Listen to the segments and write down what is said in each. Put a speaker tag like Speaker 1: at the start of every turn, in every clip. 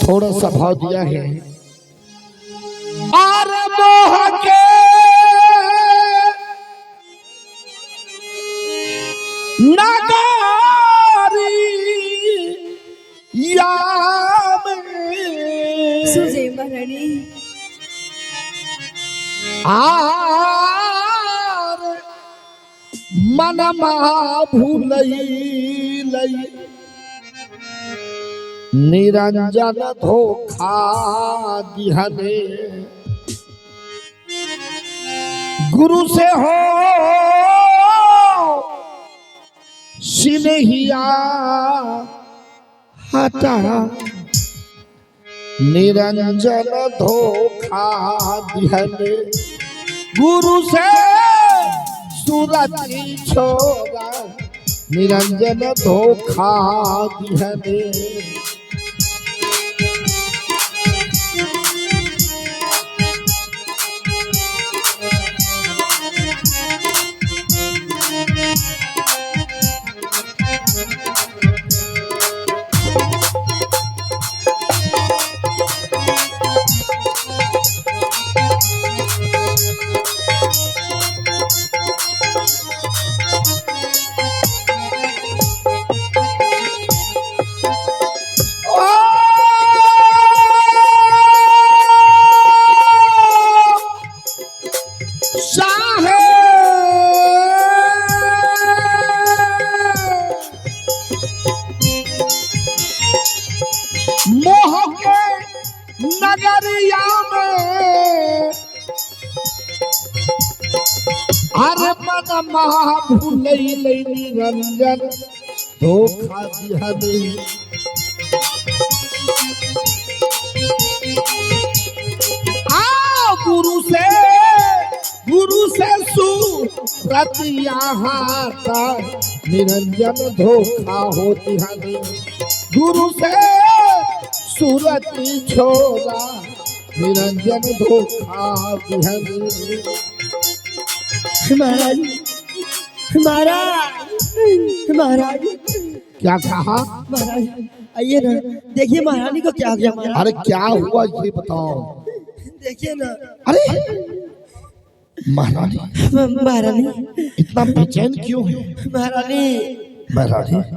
Speaker 1: थोड़ा सा भाव दिया है। और मोह के नगारी याम
Speaker 2: सुजे महारानी
Speaker 1: आर मनमा भूलई निरंजन धोखा दिहने गुरु से हो सिनहिया हटा निरंजन धोखा दिहने गुरु से सूरज छोड़ा निरंजन धोखा दिहने मोह के नगरिया में हर मन महा भूलई निरंजन धोखा दिहने गुरु से सूरत यहाँ का निरंजन धोखा हो दिहने गुरु से सूरत छोड़ा निरंजन धोखा दिहने।
Speaker 2: महाराज महाराज
Speaker 1: क्या कहा
Speaker 2: महाराज? आइए ना, देखिए महारानी को क्या किया महाराज।
Speaker 1: अरे क्या हुआ ये बताओ।
Speaker 2: देखिए ना।
Speaker 1: अरे
Speaker 2: महारानी
Speaker 1: इतना बेचैन क्यों है?
Speaker 2: महारानी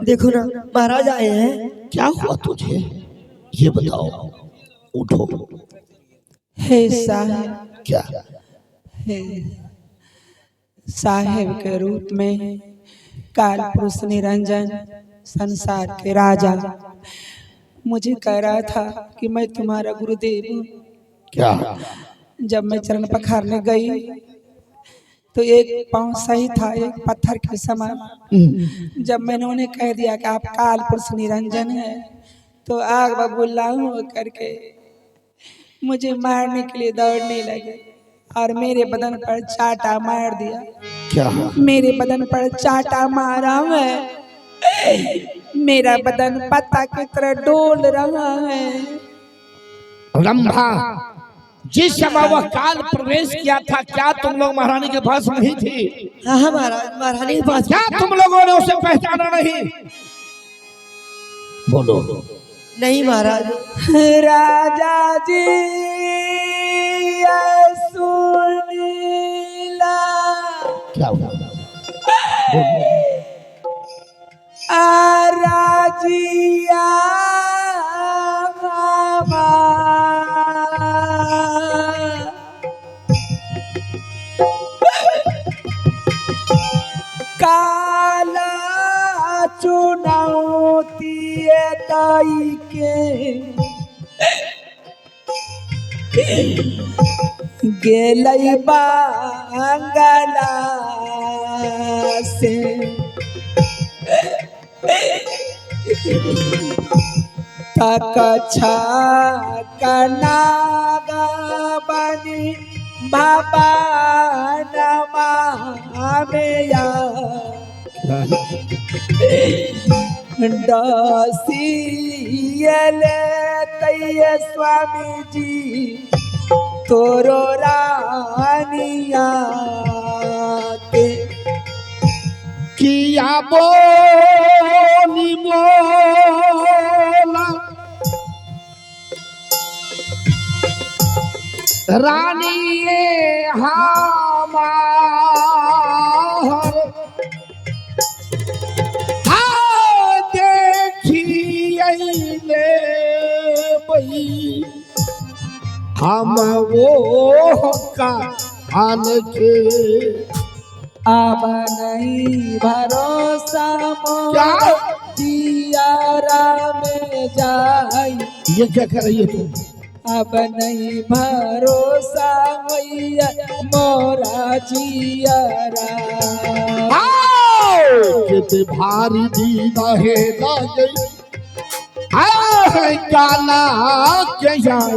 Speaker 2: देखो ना, महाराज आए हैं।
Speaker 1: क्या हुआ तुझे ये बताओ। उठो।
Speaker 3: हे साहब,
Speaker 1: क्या?
Speaker 3: हे साहेब के रूप में काल पुरुष निरंजन संसार के राजा मुझे कह रहा था कि मैं तुम्हारा गुरुदेव हूँ।
Speaker 1: क्या?
Speaker 3: जब मैं चरण पखारने गई तो एक पांव सही था, एक पत्थर के समान। जब मैंने उन्हें कह दिया कि आप काल पुरुष निरंजन है तो आग बबूला करके मुझे मारने के लिए दौड़ने लगे और मेरे बदन पर चाटा मार दिया।
Speaker 1: क्या?
Speaker 3: मेरे बदन पर चाटा मारा है। मेरा बदन पत्ता की तरह डोल रहा है।
Speaker 1: रंभा, जिस समय वह काल प्रवेश किया था क्या तुम लोग महारानी के पास नहीं थी?
Speaker 2: हाँ महाराज, महारानी के पास।
Speaker 1: क्या तुम लोगों ने उसे पहचाना नहीं? बोलो।
Speaker 2: नहीं महाराज।
Speaker 3: राजा जी सुनीला।
Speaker 1: क्या हुआ?
Speaker 3: राजिया काला चुनौती ताई के गेलई बांगला से तक छनागा बनी बाबा नमा में या डसियले तैये स्वामी जी तोरो रानिया के
Speaker 1: किया बोली बोला रानी ये हमार देखिए बई हम वो का हाल के
Speaker 3: अब नहीं भरोसा
Speaker 1: क्या
Speaker 3: जियारा में जाई।
Speaker 1: ये क्या कर रही है तुम?
Speaker 3: अब नहीं भरोसा मैया मोरा जियारा।
Speaker 1: कितने भारी दीदा है लागे काला के यार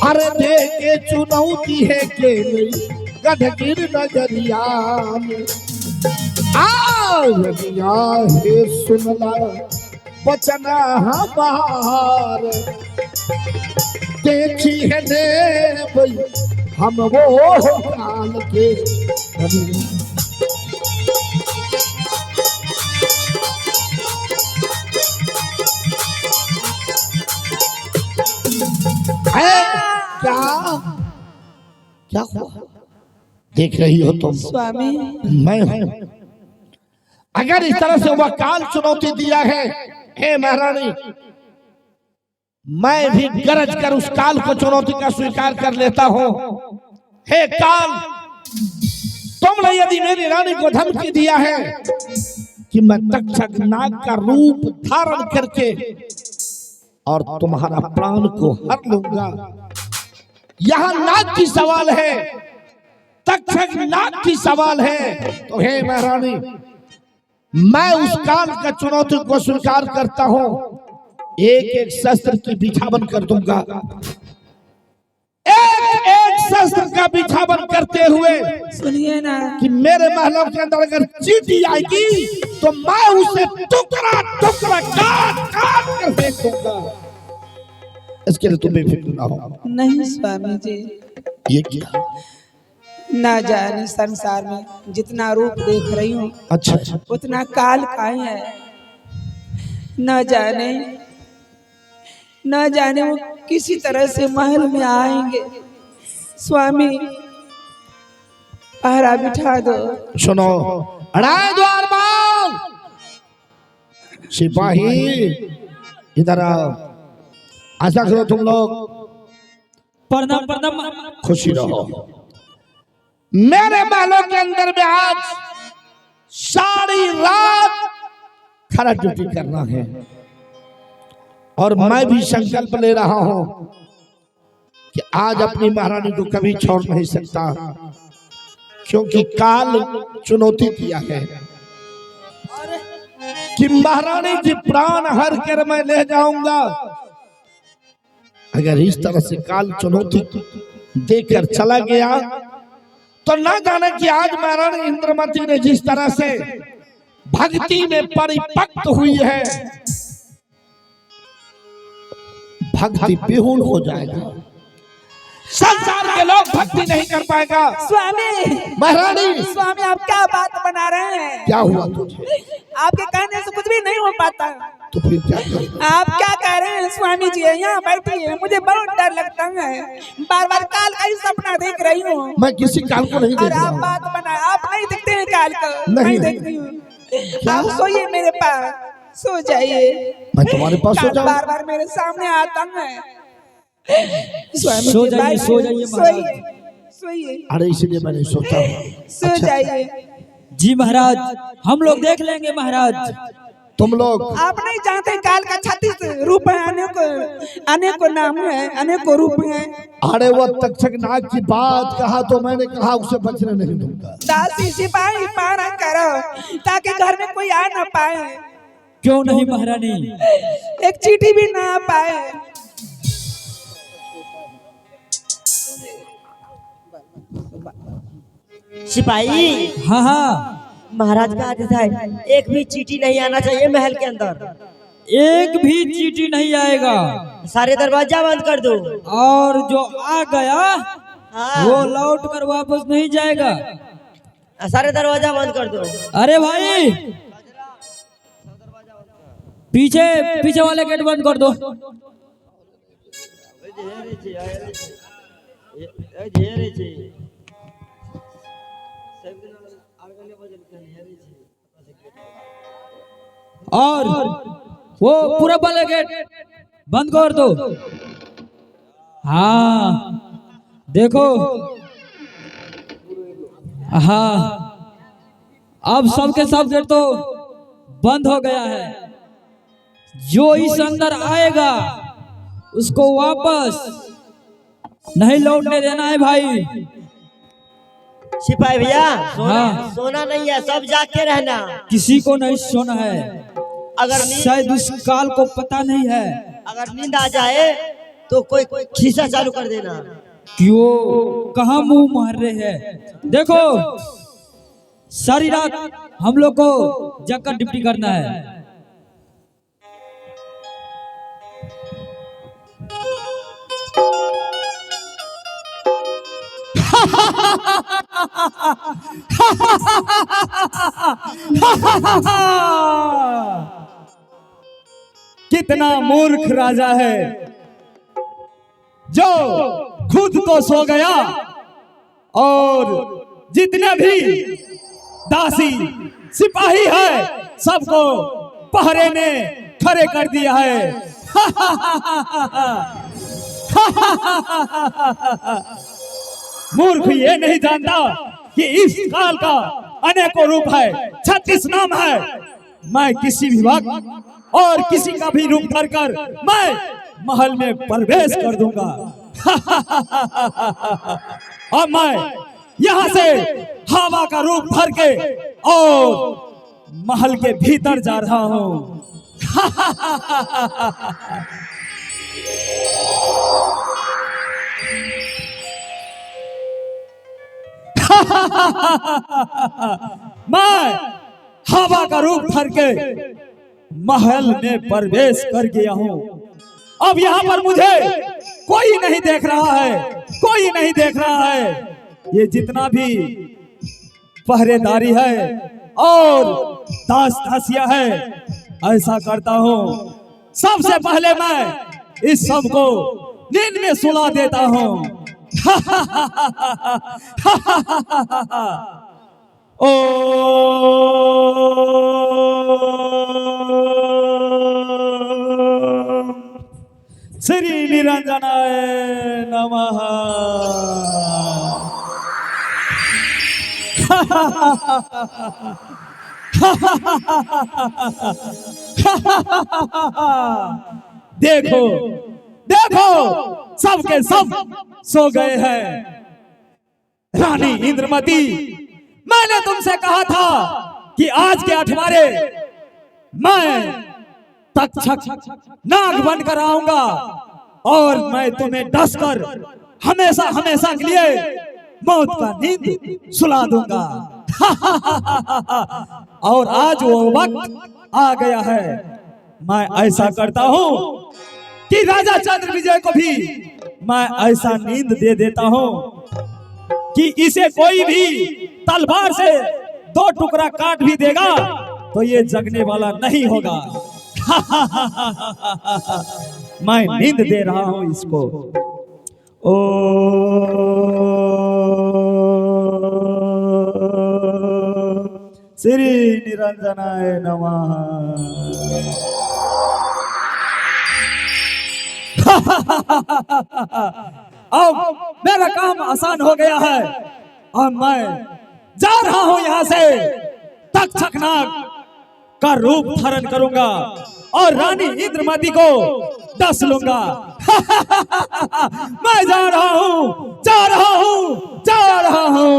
Speaker 1: अरे देखे चुनौती है के नहीं गढ़गिर नजरिया में नदिया है सुनला बचना हमार देखी है ने भाई हम वो काल के क्या क्या हुआ देख रही हो तुम?
Speaker 3: स्वामी
Speaker 1: मैं हूं। अगर इस तरह से वह काल चुनौती दिया है, हे महारानी, मैं भी गरज कर उस काल को चुनौती का स्वीकार कर लेता हूं। हे काल, तुमने यदि मेरी रानी को धमकी दिया है कि मैं तक्षक नाग का रूप धारण करके और तुम्हारा प्राण को हर लूंगा, यहां नाग की सवाल है, तक्षक नाग की सवाल है, तो हे महारानी, मैं उस काल का चुनौती को स्वीकार करता हूं। एक एक शस्त्र की बिछावन कर दूंगा, एक एक शस्त्र का बिछावन करते हुए
Speaker 3: सुनिए ना
Speaker 1: कि मेरे महलों के अंदर अगर चींटी आएगी तो मैं उसे टुकड़ा टुकड़ा काट काट कर फेंक दूंगा। इसके लिए तुम्हें फिक्र ना हो।
Speaker 3: नहीं स्वामी जी,
Speaker 1: ये क्या?
Speaker 3: ना जाने संसार में जितना रूप देख रही हूँ
Speaker 1: अच्छा
Speaker 3: उतना काल काहे है। न जाने वो किसी तरह से महल में आएंगे। स्वामी पहरा बिठा दो।
Speaker 1: सुनो, अड़ाए द्वार बाल, सिपाही इधर आओ। आशा करो तुम लोग
Speaker 2: प्रणाम प्रणाम।
Speaker 1: खुशी रहो। मेरे महलों के अंदर में आज सारी रात खरा ड्यूटी करना है और मैं भी संकल्प ले रहा हूं कि आज अपनी महारानी को कभी छोड़ नहीं सकता, क्योंकि काल चुनौती दिया है कि महारानी जी प्राण हर कर मैं ले जाऊंगा। अगर इस तरह से काल चुनौती देकर चला गया तो ना जाने कि आज महारानी इंद्रमती ने जिस तरह से भक्ति में परिपक्व हुई है, भक्ति बेहुल हो जाएगा, संसार के लोग भक्ति नहीं कर पाएगा।
Speaker 3: स्वामी
Speaker 1: महारानी,
Speaker 3: स्वामी आप क्या बात बना रहे हैं?
Speaker 1: क्या हुआ तुझे?
Speaker 3: आपके कहने से कुछ भी नहीं हो पाता।
Speaker 1: तो फिर क्या करें?
Speaker 3: आप क्या कह रहे हैं? स्वामी जी यहाँ बैठी है, मुझे बहुत डर लगता है, बार बार काल का ही सपना देख रही हूँ।
Speaker 1: मैं किसी काल को नहीं देख
Speaker 3: और
Speaker 1: रहा
Speaker 3: आप
Speaker 1: हूँ।
Speaker 3: बात बना, आप नहीं देखते हैं काल को?
Speaker 1: नहीं
Speaker 3: देखती हूँ। आप सोइए मेरे पास, सो जाइए।
Speaker 1: मैं तुम्हारे पास सो जाऊं?
Speaker 3: बार बार मेरे सामने आता है। स्वामी
Speaker 2: सो
Speaker 3: जी,
Speaker 2: जाइए,
Speaker 3: बैठ-
Speaker 2: सो जाइए महाराज।
Speaker 3: सोइए
Speaker 1: अरे इसलिए मैंने सोचा।
Speaker 3: सो जाइए।
Speaker 2: जी महाराज, हम लोग देख लेंगे महाराज।
Speaker 1: तुम लोग
Speaker 3: आप नहीं जानते काल का 36 रूप है, अनेको नाम है, अनेको रूप है।
Speaker 1: अरे वो तक्षक नाग की बात कहा तो मैंने कहा उसे बचने नहीं दूंगा।
Speaker 3: दासी सिपाही पारा करो ताकि घर में कोई आ ना पाए,
Speaker 2: क्यों नहीं महारानी?
Speaker 3: एक चीटी भी ना आ पाए।
Speaker 4: सिपाही,
Speaker 2: हाँ हाँ,
Speaker 4: महाराज का आदेश है, एक भी चीटी नहीं आना चाहिए महल के अंदर।
Speaker 2: एक भी चीटी नहीं आएगा
Speaker 4: सारे दरवाजा बंद कर दो।
Speaker 2: और जो आ गया
Speaker 4: हाँ।
Speaker 2: वो लौट कर वापस नहीं जाएगा।
Speaker 4: सारे दरवाजा बंद कर दो।
Speaker 2: अरे भाई, पीछे पीछे वाले गेट बंद कर दो।
Speaker 5: और वो पूरा वाला गेट बंद कर दो। हाँ देखो, हाँ अब सबके सब गेट तो बंद हो गया है। जो इस अंदर आएगा उसको वापस नहीं लौटने देना है भाई।
Speaker 4: सिपाही भैया
Speaker 5: हाँ।
Speaker 4: सोना नहीं है, सब जाग के रहना।
Speaker 5: किसी को नहीं सोना है।
Speaker 4: अगर
Speaker 5: शायद उस काल को पता नहीं है।
Speaker 4: अगर नींद आ जाए तो कोई खीसा चालू कर देना।
Speaker 5: क्यों कहाँ मुंह मार रहे हैं? देखो सारी रात हम लोग को जगकर ड्यूटी करना है।
Speaker 6: कितना मूर्ख राजा है जो खुद तो सो गया और जितने भी दासी सिपाही है सबको पहरे ने खड़े कर दिया है। मूर्ख ये नहीं जानता कि इस काल का अनेकों रूप है, 36 नाम है। मैं किसी भी वक्त और किसी का भी रूप धरकर मैं महल में प्रवेश कर दूंगा। अब मैं यहाँ से हवा का रूप धर के और महल के भीतर जा रहा हूँ। मैं हवा का रूप धर के महल में प्रवेश कर गया हूँ। अब यहाँ पर मुझे कोई नहीं देख रहा है, कोई नहीं देख रहा है। ये जितना भी पहरेदारी है और दास दासिया है, ऐसा करता हूँ। सबसे पहले मैं इस सब को नींद में सुला देता हूँ। ओ श्री निरंजनाय नमः। देखो देखो सबके सब सो गए हैं। रानी इंद्रमती, मैंने तुमसे कहा था कि आज के अठवारे मैं तक्षक नाग बनकर आऊंगा और मैं तुम्हें डसकर हमेशा हमेशा के लिए मौत का नींद सुला दूंगा। और आज वो वक्त आ गया है। मैं ऐसा करता हूँ कि राजा चंद्र विजय को भी मैं ऐसा नींद दे देता हूँ कि इसे कोई भी तलवार से 2 टुकड़ा काट भी देगा तो ये जगने वाला नहीं होगा। मैं नींद दे रहा हूँ इसको। ओ श्री निरंजनाय नमः। अब मेरा काम आसान हो गया है। अब मैं जा रहा हूं यहाँ से, तक्षक नाग का रूप धारण करूंगा और रानी इंद्रमती को डस लूंगा। मैं जा रहा हूं, जा रहा हूं, जा रहा हूं।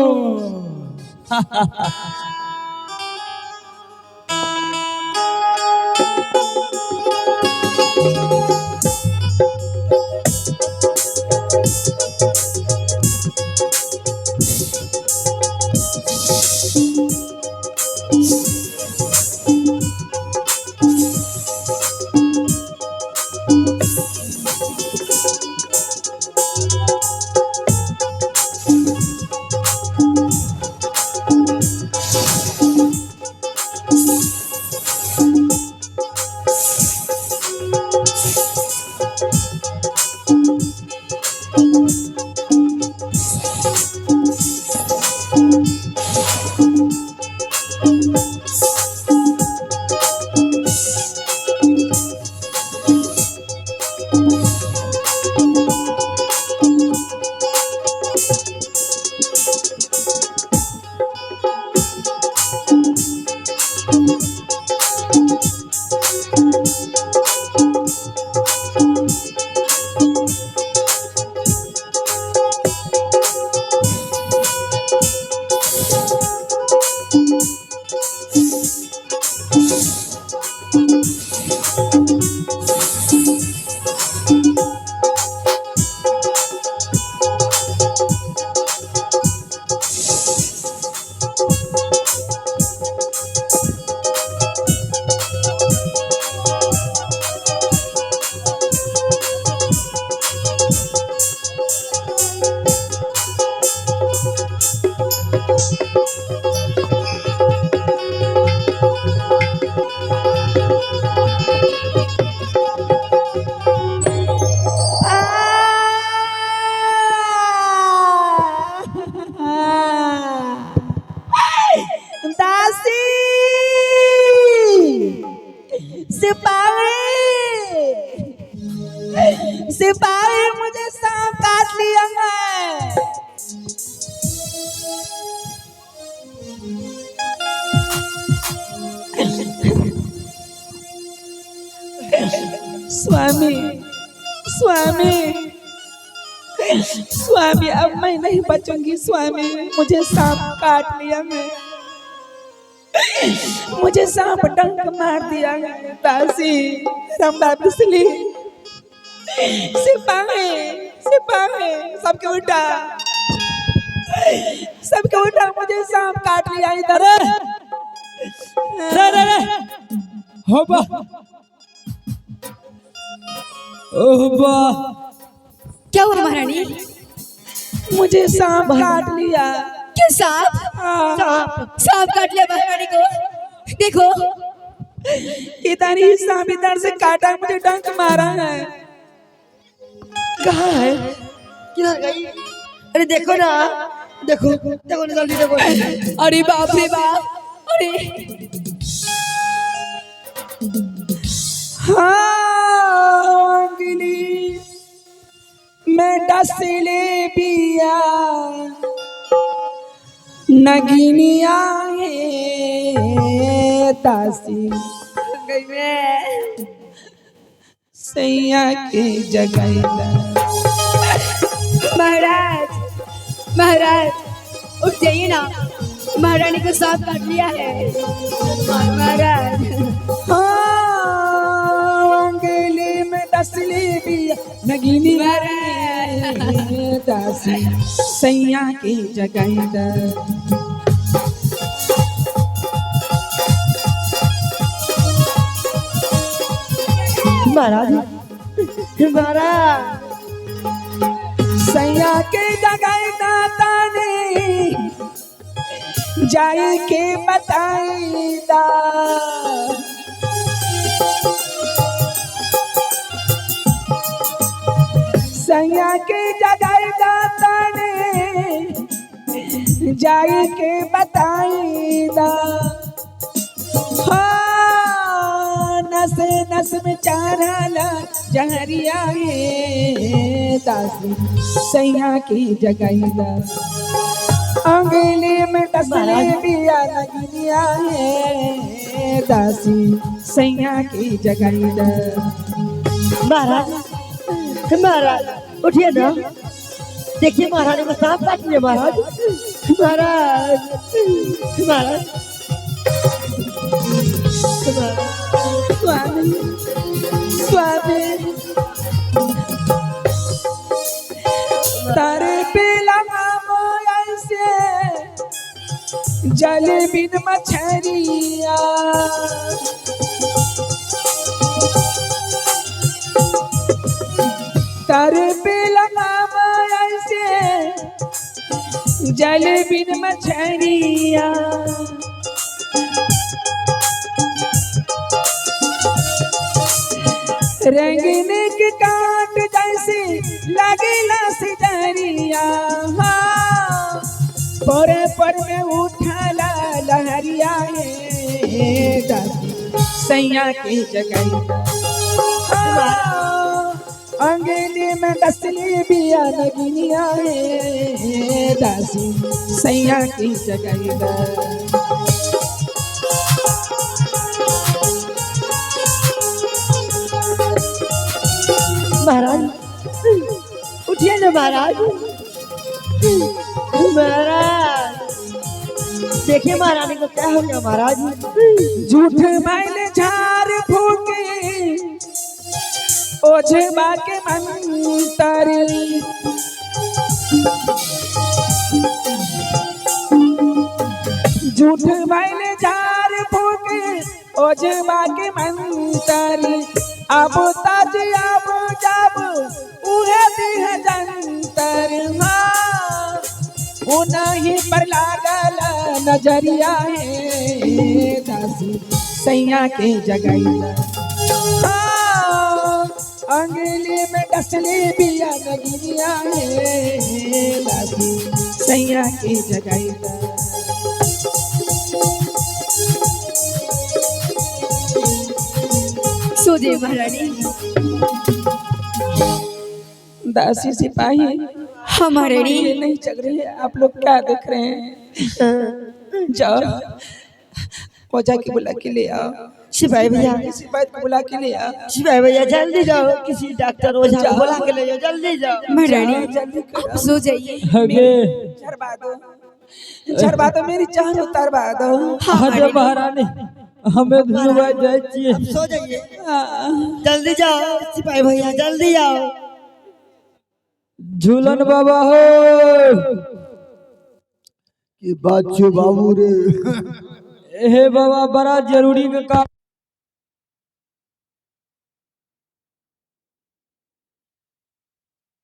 Speaker 3: दासी सिपाही सिपाही मुझे सांप काट लिया है। स्वामी स्वामी स्वामी अब मैं नहीं बचूंगी स्वामी, मुझे सांप काट लिया है, मुझे सांप डंक मार दिया है। दासी रंबा बिसली सिपाही सिपाही सबके उठा, सबके उठा, मुझे सांप काट लिया इधर।
Speaker 5: रे रे रे हो बा ओह बा
Speaker 7: क्या हुआ महारानी?
Speaker 3: मुझे सांप काट लिया।
Speaker 7: क्या सांप? सांप काट लिया महारानी को? देखो
Speaker 3: इधर ही सांप इधर से काटा, मुझे डंक मारा है।
Speaker 4: कहाँ है? किधर गई? अरे देखो ना, देखो देखो ना, जल्दी देखो।
Speaker 7: अरे बाप रे बाप, अरे
Speaker 3: हाँ गिली मैं डसले पिया नगिनिया है दासी गई मैं सैया के जगह।
Speaker 7: महाराज महाराज उठ जाइए ना, महारानी को सांप काट लिया है महाराज।
Speaker 3: हाँ गली में डसले पिया नगिनी दासी सैया की जगह।
Speaker 4: महाराज महाराज
Speaker 3: सैया के जगह दाता ने जाई के बताई दा। सैया के जगह दाता ने जाई के बताई दा। हाँ नस नस में चारला जहरिया है दासी सैया की जगह दा। अंगली में डसले पिया नगिनिया है दासी सैया की जगह दा।
Speaker 4: महाराज महाराज उठिए ना, देखिए महारानी को सांप काट लिया। महाराज महाराज महाराज
Speaker 3: स्वामी स्वामी तारे पे लगा ऐसे जल बिन मछरिया। तारे पे लगा ऐसे जल बिन मछरिया। रंगने के काट जैसे लगेला सिजरिया। हाँ पर में उठाला लहरिया है दासी सैया की जगह। अंगली में डसली बिया नगिनिया है दासी सैया की जगह।
Speaker 4: महाराज उठिए ना महाराज महाराज देखिए महारानी को क्या हो गया। महाराज
Speaker 3: झूठ मैंने झाड़ फूके ओझे बाके मंतर। झूठ मैंने झाड़ फूके ओझे बाके मंतर। अब ताज अब जब उहे दिह जंतर। हाँ उन्हीं पर लागा नजरिया है दासी सैया के जगैदा अंगली में डसली बिया नगिनिया है दासी सैया के जगैदा
Speaker 7: सोजे महारानी
Speaker 3: दासी सिपाही
Speaker 7: हमारे
Speaker 3: ये नहीं चल रही है। आप लोग क्या देख रहे हैं? जाओ ओझा की बुला के ले आओ,
Speaker 4: सिपाही भैया,
Speaker 3: सिपाही को बुला के ले आओ।
Speaker 4: सिपाही भैया जल्दी जाओ, किसी डॉक्टर ओझा को बुला के ले जाओ, जल्दी जाओ।
Speaker 7: महारानी
Speaker 3: जल्दी
Speaker 7: आप सो जाइए।
Speaker 3: झरवा दो, झरवा दो, मेरी जान उतारवा दो।
Speaker 5: अरे महारानी हमें धुलवा जाइए।
Speaker 4: अब सो जाइए, जल्दी जाओ सिपाही भैया, जल्दी जाओ।
Speaker 5: झूलन बाबा हो
Speaker 6: कि बाबू रे
Speaker 5: हे बाबा बड़ा जरूरी में काम